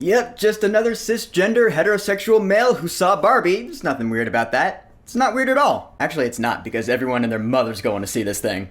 Yep, just another cisgender heterosexual male who saw Barbie. There's nothing weird about that. It's not weird at all. Actually, it's not, because everyone and their mother's going to see this thing.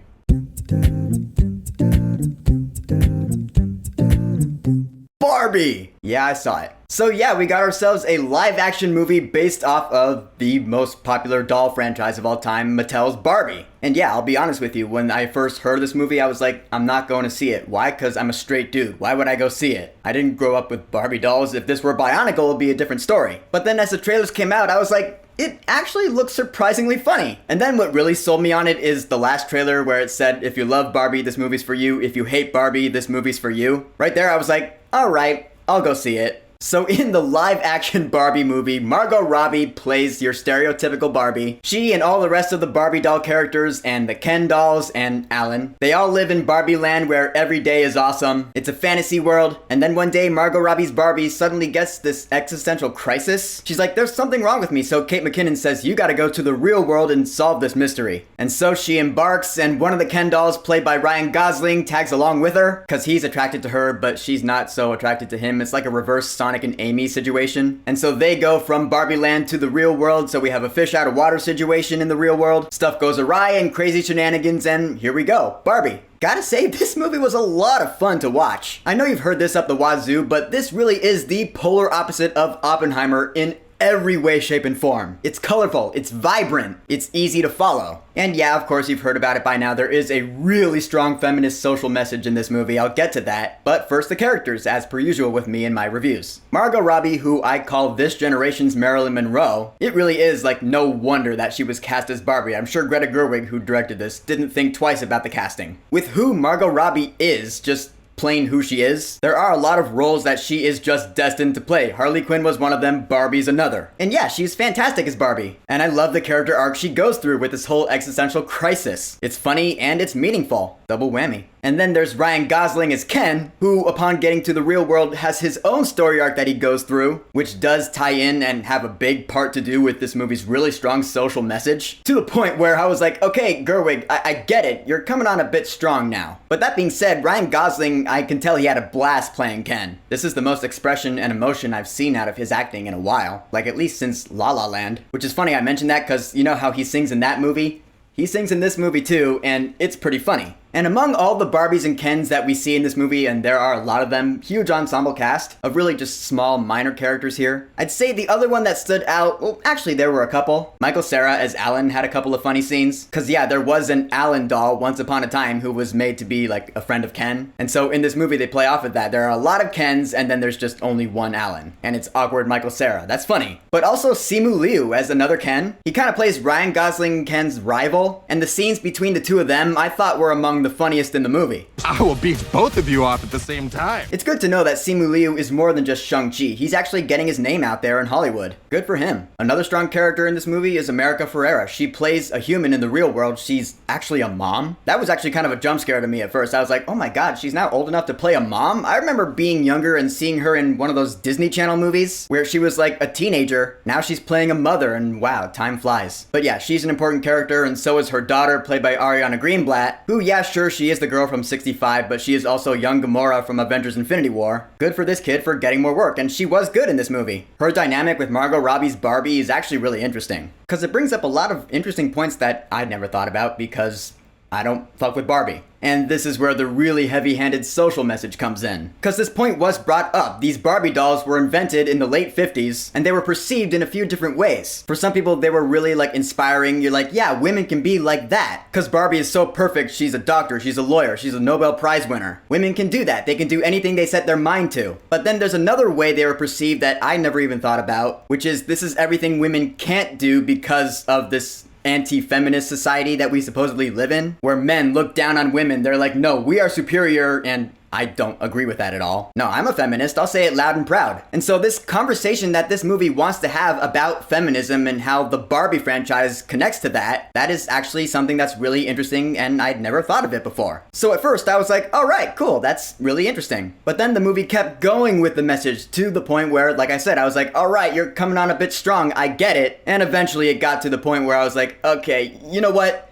Barbie! Yeah, I saw it. So yeah, we got ourselves a live-action movie based off of the most popular doll franchise of all time, Mattel's Barbie. And yeah, I'll be honest with you, when I first heard of this movie, I was like, I'm not going to see it. Why? Because I'm a straight dude. Why would I go see it? I didn't grow up with Barbie dolls. If this were Bionicle, it would be a different story. But then as the trailers came out, I was like, it actually looks surprisingly funny. And then what really sold me on it is the last trailer where it said, if you love Barbie, this movie's for you. If you hate Barbie, this movie's for you. Right there, I was like, all right, I'll go see it. So in the live-action Barbie movie, Margot Robbie plays your stereotypical Barbie. She and all the rest of the Barbie doll characters and the Ken dolls and Alan, they all live in Barbie land where every day is awesome. It's a fantasy world, and then one day Margot Robbie's Barbie suddenly gets this existential crisis. She's like, there's something wrong with me, so Kate McKinnon says, you gotta go to the real world and solve this mystery. And so she embarks, and one of the Ken dolls, played by Ryan Gosling, tags along with her, because he's attracted to her, but she's not so attracted to him. It's like a reverse Sonic and Amy situation. And so they go from Barbie land to the real world, so we have a fish out of water situation in the real world. Stuff goes awry and crazy shenanigans, and here we go, Barbie. Gotta say, this movie was a lot of fun to watch. I know you've heard this up the wazoo, but this really is the polar opposite of Oppenheimer in every way, shape, and form. It's colorful, it's vibrant, it's easy to follow. And yeah, of course, you've heard about it by now. There is a really strong feminist social message in this movie. I'll get to that. But first, the characters, as per usual with me in my reviews. Margot Robbie, who I call this generation's Marilyn Monroe, it really is like no wonder that she was cast as Barbie. I'm sure Greta Gerwig, who directed this, didn't think twice about the casting. With who Margot Robbie is, just plain who she is, there are a lot of roles that she is just destined to play. Harley Quinn was one of them, Barbie's another. And yeah, she's fantastic as Barbie. And I love the character arc she goes through with this whole existential crisis. It's funny and it's meaningful. Double whammy. And then there's Ryan Gosling as Ken, who upon getting to the real world has his own story arc that he goes through, which does tie in and have a big part to do with this movie's really strong social message. To the point where I was like, okay, Gerwig, I get it, you're coming on a bit strong now. But that being said, Ryan Gosling, I can tell he had a blast playing Ken. This is the most expression and emotion I've seen out of his acting in a while, like at least since La La Land. Which is funny I mentioned that because you know how he sings in that movie? He sings in this movie too, and it's pretty funny. And among all the Barbies and Kens that we see in this movie, and there are a lot of them, huge ensemble cast of really just small minor characters here. I'd say the other one that stood out, well actually there were a couple. Michael Cera as Alan had a couple of funny scenes. Cause yeah, there was an Alan doll once upon a time who was made to be like a friend of Ken. And so in this movie they play off of that. There are a lot of Kens and then there's just only one Alan. And it's awkward Michael Cera. That's funny. But also Simu Liu as another Ken. He kind of plays Ryan Gosling Ken's rival. And the scenes between the two of them I thought were among the funniest in the movie. I will beat both of you off at the same time. It's good to know that Simu Liu is more than just Shang-Chi. He's actually getting his name out there in Hollywood. Good for him. Another strong character in this movie is America Ferrera. She plays a human in the real world. She's actually a mom. That was actually kind of a jump scare to me at first. I was like, oh my god, she's now old enough to play a mom? I remember being younger and seeing her in one of those Disney Channel movies where she was like a teenager. Now she's playing a mother and wow, time flies. But yeah, she's an important character and so is her daughter played by Ariana Greenblatt, who yeah, sure, she is the girl from 65, but she is also young Gamora from Avengers Infinity War. Good for this kid for getting more work, and she was good in this movie. Her dynamic with Margot Robbie's Barbie is actually really interesting, because it brings up a lot of interesting points that I'd never thought about because I don't fuck with Barbie. And this is where the really heavy-handed social message comes in. Because this point was brought up. These Barbie dolls were invented in the late 50s, and they were perceived in a few different ways. For some people, they were really like inspiring. You're like, yeah, women can be like that. Because Barbie is so perfect. She's a doctor, she's a lawyer, she's a Nobel Prize winner. Women can do that. They can do anything they set their mind to. But then there's another way they were perceived that I never even thought about, which is this is everything women can't do because of this anti-feminist society that we supposedly live in, where men look down on women. They're like, no, we are superior, and I don't agree with that at all. No, I'm a feminist. I'll say it loud and proud. And so this conversation that this movie wants to have about feminism and how the Barbie franchise connects to that, that is actually something that's really interesting and I'd never thought of it before. So at first I was like, all right, cool, that's really interesting. But then the movie kept going with the message to the point where, like I said, I was like, all right, you're coming on a bit strong, I get it. And eventually it got to the point where I was like, okay, you know what?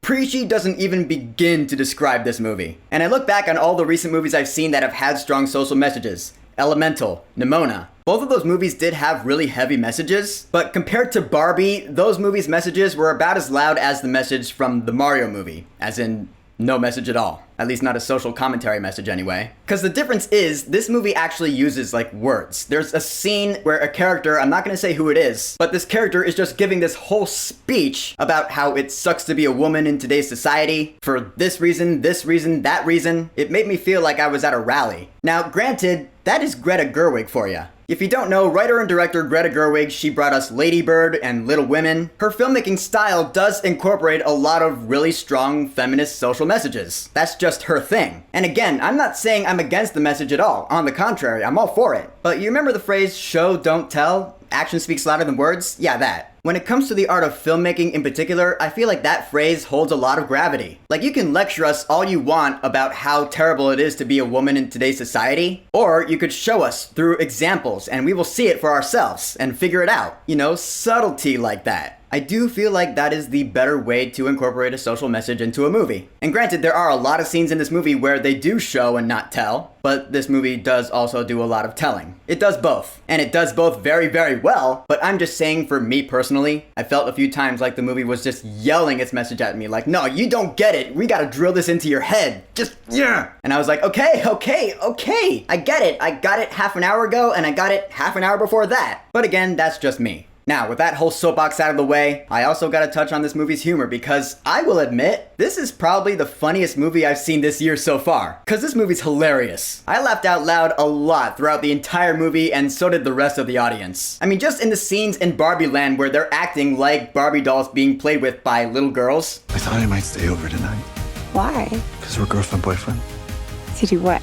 Preachy doesn't even begin to describe this movie. And I look back on all the recent movies I've seen that have had strong social messages. Elemental, Nimona. Both of those movies did have really heavy messages, but compared to Barbie, those movies' messages were about as loud as the message from the Mario movie, as in no message at all. At least not a social commentary message anyway. Because the difference is, this movie actually uses like words. There's a scene where a character, I'm not gonna say who it is, but this character is just giving this whole speech about how it sucks to be a woman in today's society. For this reason, that reason. It made me feel like I was at a rally. Now, granted, that is Greta Gerwig for ya. If you don't know, writer and director Greta Gerwig, she brought us Lady Bird and Little Women. Her filmmaking style does incorporate a lot of really strong feminist social messages. That's just her thing. And again, I'm not saying I'm against the message at all. On the contrary, I'm all for it. But you remember the phrase, show, don't tell? Action speaks louder than words? Yeah, that. When it comes to the art of filmmaking in particular, I feel like that phrase holds a lot of gravity. Like, you can lecture us all you want about how terrible it is to be a woman in today's society, or you could show us through examples and we will see it for ourselves and figure it out. You know, subtlety like that. I do feel like that is the better way to incorporate a social message into a movie. And granted, there are a lot of scenes in this movie where they do show and not tell, but this movie does also do a lot of telling. It does both, and it does both very, very well, but I'm just saying for me personally, I felt a few times like the movie was just yelling its message at me, like, no, you don't get it, we gotta drill this into your head, just, yeah. And I was like, okay, I get it, I got it half an hour ago, and I got it half an hour before that. But again, that's just me. Now, with that whole soapbox out of the way, I also gotta touch on this movie's humor because I will admit, this is probably the funniest movie I've seen this year so far. Cause this movie's hilarious. I laughed out loud a lot throughout the entire movie and so did the rest of the audience. I mean, just in the scenes in Barbie Land where they're acting like Barbie dolls being played with by little girls. I thought I might stay over tonight. Why? Because we're girlfriend-boyfriend. To do what?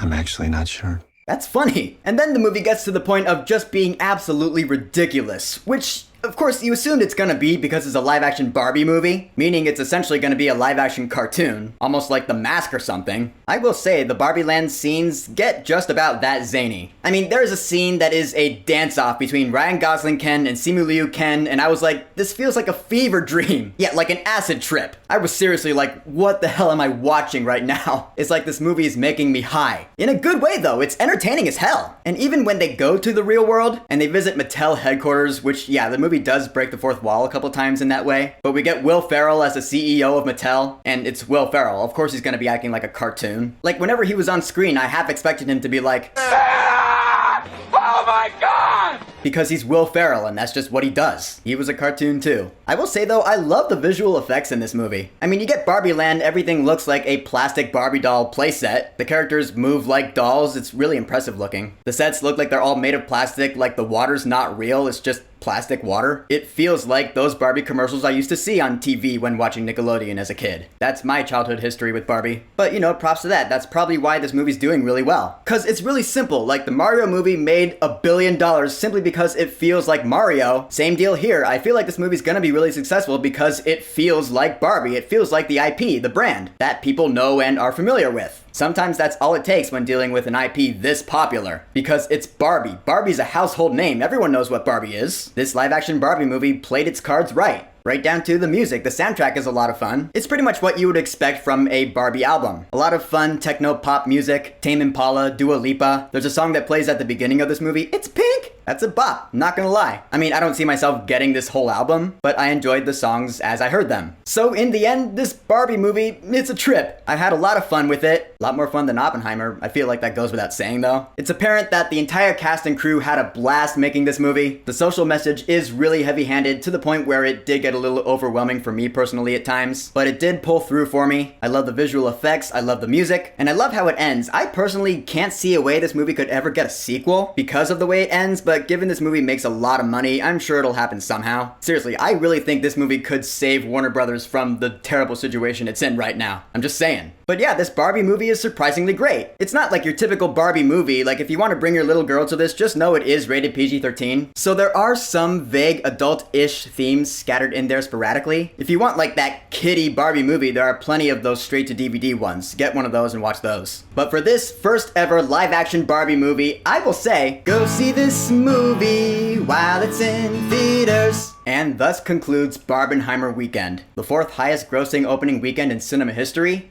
I'm actually not sure. That's funny. And then the movie gets to the point of just being absolutely ridiculous, which, of course, you assumed it's gonna be because it's a live-action Barbie movie, meaning it's essentially gonna be a live-action cartoon, almost like The Mask or something. I will say, the Barbie Land scenes get just about that zany. I mean, there's a scene that is a dance-off between Ryan Gosling Ken and Simu Liu Ken, and I was like, this feels like a fever dream. Yeah, like an acid trip. I was seriously like, what the hell am I watching right now? It's like this movie is making me high. In a good way though, it's entertaining as hell. And even when they go to the real world, and they visit Mattel headquarters, which, yeah, the movie does break the fourth wall a couple times in that way, but we get Will Ferrell as the CEO of Mattel, and it's Will Ferrell. Of course he's gonna be acting like a cartoon. Like, whenever he was on screen, I half expected him to be like, oh my god! Because he's Will Ferrell, and that's just what he does. He was a cartoon too. I will say though, I love the visual effects in this movie. I mean, you get Barbie Land, everything looks like a plastic Barbie doll playset. The characters move like dolls, it's really impressive looking. The sets look like they're all made of plastic, like the water's not real, it's just plastic water. It feels like those Barbie commercials I used to see on TV when watching Nickelodeon as a kid. That's my childhood history with Barbie. But you know, props to that. That's probably why this movie's doing really well. Cause it's really simple. Like, the Mario movie made $1 billion simply because it feels like Mario. Same deal here. I feel like this movie's gonna be really successful because it feels like Barbie. It feels like the IP, the brand, that people know and are familiar with. Sometimes that's all it takes when dealing with an IP this popular. Because it's Barbie. Barbie's a household name. Everyone knows what Barbie is. This live-action Barbie movie played its cards right. Right down to the music. The soundtrack is a lot of fun. It's pretty much what you would expect from a Barbie album. A lot of fun techno-pop music, Tame Impala, Dua Lipa. There's a song that plays at the beginning of this movie. It's Pink! That's a bop, not gonna lie. I mean, I don't see myself getting this whole album, but I enjoyed the songs as I heard them. So in the end, this Barbie movie, it's a trip. I had a lot of fun with it. A lot more fun than Oppenheimer. I feel like that goes without saying though. It's apparent that the entire cast and crew had a blast making this movie. The social message is really heavy-handed to the point where it did get a little overwhelming for me personally at times, but it did pull through for me. I love the visual effects, I love the music, and I love how it ends. I personally can't see a way this movie could ever get a sequel because of the way it ends, but given this movie makes a lot of money, I'm sure it'll happen somehow. Seriously, I really think this movie could save Warner Brothers from the terrible situation it's in right now. I'm just saying. But yeah, this Barbie movie is surprisingly great. It's not like your typical Barbie movie. Like, if you want to bring your little girl to this, just know it is rated PG-13. So there are some vague adult-ish themes scattered in there sporadically. If you want like that kiddie Barbie movie, there are plenty of those straight-to-DVD ones. Get one of those and watch those. But for this first ever live-action Barbie movie, I will say, go see this movie while it's in theaters. And thus concludes Barbenheimer weekend, the fourth highest grossing opening weekend in cinema history.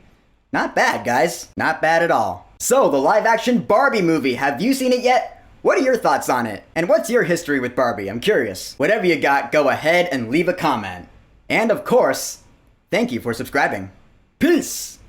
Not bad, guys. Not bad at all. So, the live action Barbie movie, have you seen it yet? What are your thoughts on it? And what's your history with Barbie? I'm curious. Whatever you got, go ahead and leave a comment. And of course, thank you for subscribing. Peace!